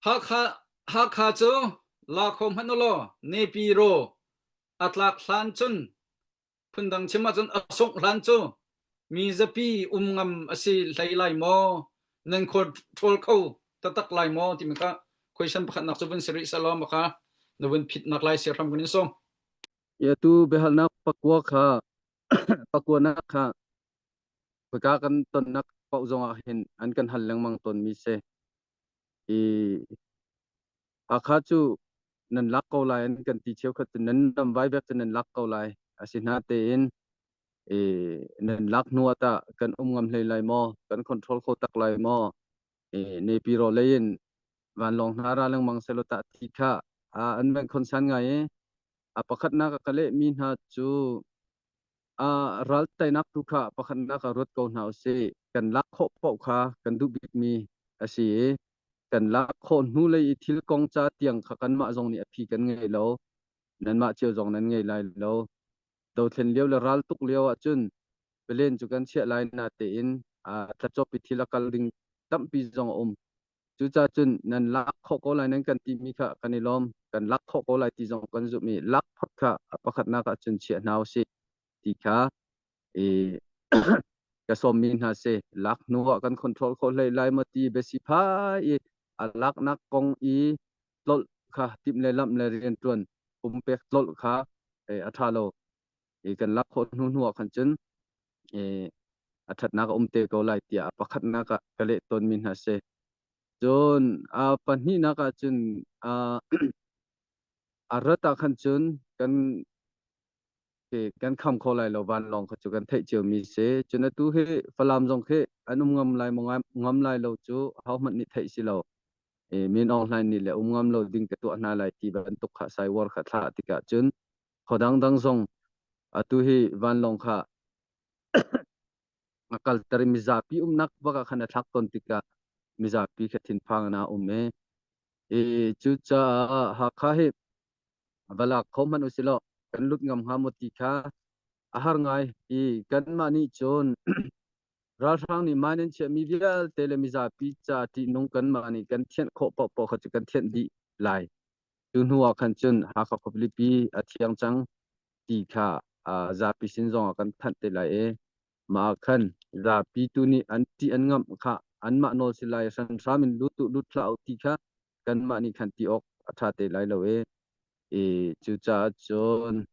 Hakajo lakhom hanulo nepiro atlak hlanchun phundang chimachun asok hlanchu mi zapi umngam asi lailai mo nan khod thol khau tatak lai mo timika question pakhat nak chubun siri salom ka nobun phit nak lai siram gunin som ya tu behalna pakwa kha pakwa na kha paka kan ton nak pau zonga hin an kan hallang mang ton mi se akha chu nan lak ko lai an kan ti cheu khat nan dam vai bek nan lak ko lai asina te in nan lak nuata kan ngam hlei lai mo kan control kho tak lai mo ne pi ro lein wan long hara lang mang selota ti kha an ben kon san ngai pakhat na ka le min ha chu ral tai nak tu kha pakhat na ka rot ko nau se kan lak kho po kha kan du bik mi asi kan lak kho nu le i thil kong cha tiang kha kan ma jong ni aphi kan ngei lo nan ma cheu jong nan ngei lai lo do thlen leo le ral tuk leo a chun pelen chu kan chia lai na te in tla chop pi thila kal ding tam pi jong chu cha chun nan lak kho ko lai nan kan ti mi kha kan ilom kan lak kho ko lai ti jong kan zu mi lak phat kha pakhat na ka chun chia nau si ti kha ka som min ha se lak nuwa kan control kho lai ma ti besi pha lak nak kong lol kha tim le lam le rian tuan pek lol kha athalo kan lak kho nuwa khan chun athat na ka te ko lai tia pakhat na ka kale ton min ha se jon panhi na ka chun arata khan chun kan kham kho lai lo ban long kha chu kan thai cheu mi se chuna tu he falam jong khe anum ngam lai ngam lai lo chu how man ni thai si lo min online ni le ngam lo ding ka tu na lai ti ban tuk kha sai war kha tha ti ka chun khodang dang jong atu hi van long kha akal tari mizapi nak baka khana thak ton ti ka mizapi kha thin phang na me chu cha ha kha he bala khom man usilo kan lut ngam ha moti kha ahar ngai kan ma ni chon ral sang ni manen che mi vial telemiza pizza ti nong kan ma ni kan thian kho po kha kan thian di lai tun huwa khan chun ha kha khopli pi athiang chang ti kha za pi sin jong kan than te lai ma khan za pi tu ni an ti an ngam kha an ma no silai san samin lutu lutla ti kha kan ma ni khan ti ok atha te lai lo chu cha chon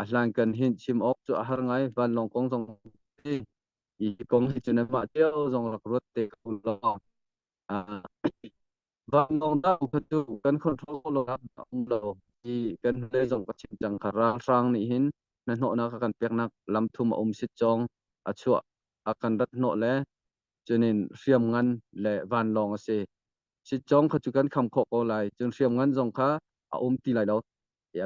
ahlan kan hin chim ok chu ahar ngai van long kong jong kong hi chuna ma teo jong rak rot te ku lo van long da ku tu kan control lo lo kan le jong ka chim chang khara sang ni hin na no na ka kan pek nak lam thum sit chong achua akan rat no le chunin riam ngan le van long ase sit chong kha chu kan kham kho ko lai chun riam ngan jong kha ti lai lo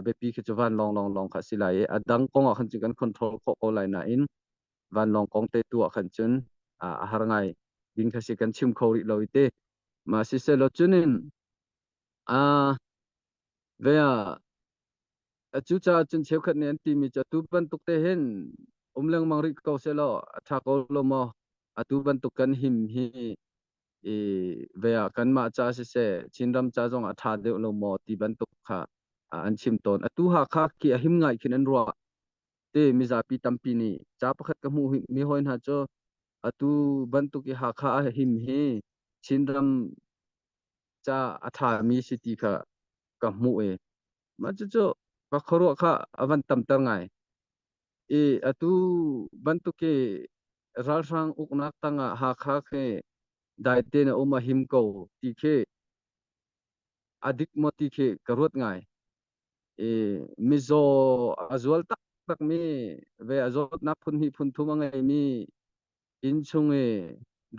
be pi kha chu van long kha si lai adang kong khan chu kan control kho ko lai na in van long kong te tu khan chun har ngai ding kha si kan chim kho ri lo ite ma si se lo chunin ve chu cha chun cheu khat nen ti mi cha tu ban tuk te hen leng mang ri ko se lo tha ko lo mo atu ban tuk kan him hi ve kan ma cha se chinram cha jong atha de lo mo ti ban tuk kha an chim ton atu ha kha ki him ngai khin an ro te mizapi tampi ni cha pakhat ka mu mi hoin ha cho atu ban tuk ki ha kha him hi chinram cha atha mi city kha ka mu ma cho ka khoro kha avan tam tar ngai atu ban tuk ke ral sang uknak tanga ha kha khe dai te na oma him ko ti khe adik moti khe karot ngai mizo azwal tak mi ve azot na phun hi phun thu mangai mi in chunge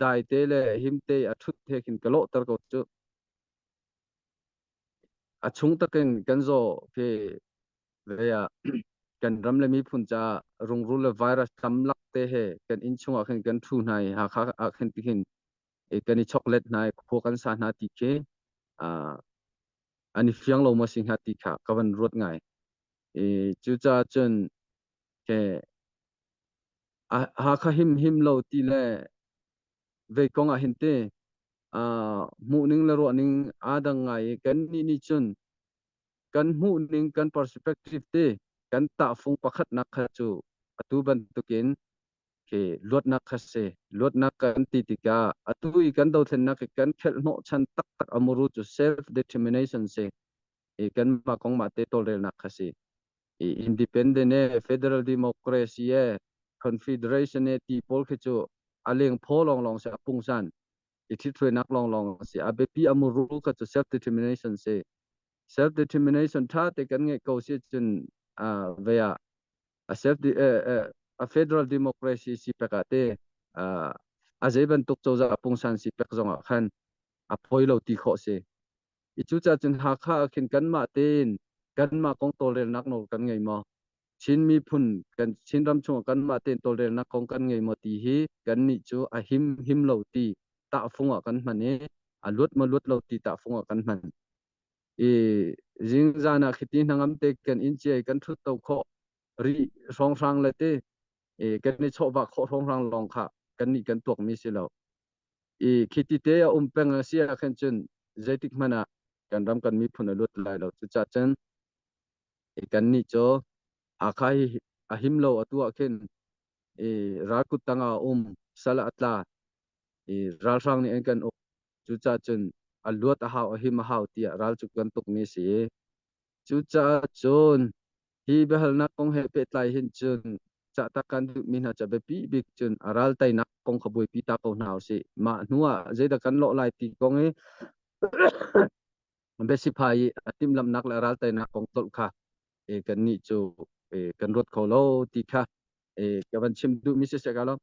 dai te le him te athut the kin kalo tar ko chu achung taken kanzo ke ve kan ram le mi phun cha rung ru le virus tam lak te he kan in chunga khen kan thu nai ha kha khen ti khin kan ni chocolate nai pho kan sa na ti ke ani fiang lo ma sing ha ti kha kawan rot ngai chu cha chen ke ha kha him lo ti le ve kong a hin te หมู่นึงละรัวนึงอาดังไงกันนี่จุนกันหมู่นึงกัน perspective เตกันตะฟงประคัดนักขจูatu bantukin ke lot nak khase lot nak kan titika atu ikan daw thlen nak kan khel no chan tak tak amuru to self determination se e kan ma kong ma te tol nak khase e independent federal democracy confederation ti pol khechu aleng pholong long se apungsan e thi thwe nak long long se abepi amuru ka to self determination se self determination tha te kan nge ko se chun via a federal democracy si pekate azeban tuk choza apungsan si pekjonga khan apoi lo ti kho se ichu cha chun ha kha khin kan ma ten kan ma kong tolrel nak no kan ngei mo chin mi phun kan chin ram chung kan ma ten tolrel nak kong kan ngei mo ti hi kan ni chu a him lo ti ta funga kan mane a lut ma lut lo ti ta funga kan man jing jana khiti nangam te kan in che kan thut to kho ri song sang le te kan ni cho ba kho song sang long kha kan ni kan tok mi si lo khiti te ya peng sia khan chun zaitik mana kan ram kan mi phun lut lai lo chu cha chen kan ni cho akhai ahim lo atua khen rakut tanga sala atla ral sang ni kan chu cha chen aluat a haw ahim haw ti ral chu kan tok mi si chu cha chon hi behal nak kong he pe tlai hin chun cha ta kan min ha cha be pi bik chun aral tai nak kong khaboi pi ta ko naw si ma nuwa je da kan lo lai ti kong be si phai atim lam nak la aral tai nak kong tol kha kan ni chu kan rot kho lo ti kha ka ban chim du mi se ka lo